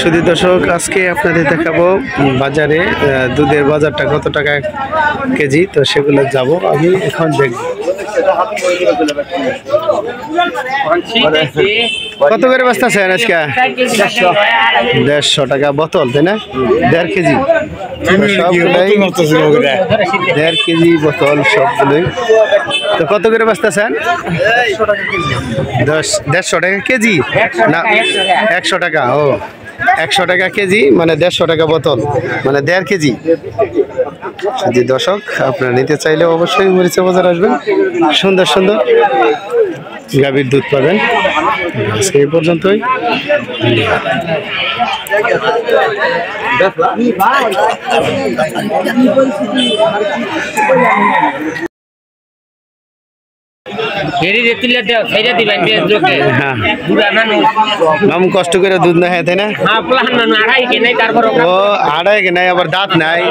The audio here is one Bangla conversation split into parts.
শুধু দর্শক আজকে আপনাদের দেখাবো বাজারে দুধের বাজারটা কত টাকা কেজি, তো সেগুলো যাব আমি এখন দেখব। কত করে বস্তা আছেন আজকে? 150 টাকা বোতল, তাই না? 1.5 কেজি সবগুলাই 1.5 কেজি বোতল সবগুলোই। তো কত করে বস্তা আছেন? 150 টাকা কেজি না 100 টাকা? ও 100 টাকা কেজি মানে 150 টাকা বোতল মানে 1.5 কেজি। যদি দর্শক আপনারা নিতে চাইলে অবশ্যই মরিচা বাজার আসবেন, সুন্দর সুন্দর গাভীর দুধ পাবেন। সেই পর্যন্তই। মামু কষ্ট করে দুধ না, হ্যাঁ তাই না? ও আড়াই কে নাই, আবার দাঁত নাই,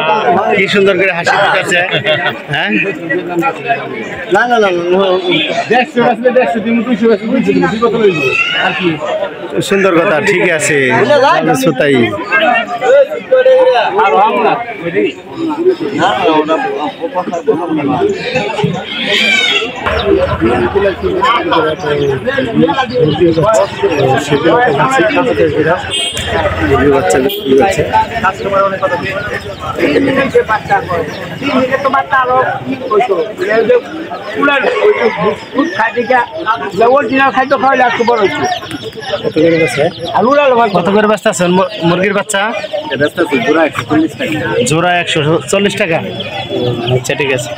কি সুন্দর করে হাসি দিচ্ছে। হ্যাঁ সুন্দর কথা, ঠিক আছে তাই। কত করে ব্যস্ত আছেন মুরগির বাচ্চা? জোড়া 140 টাকা। আচ্ছা ঠিক আছে।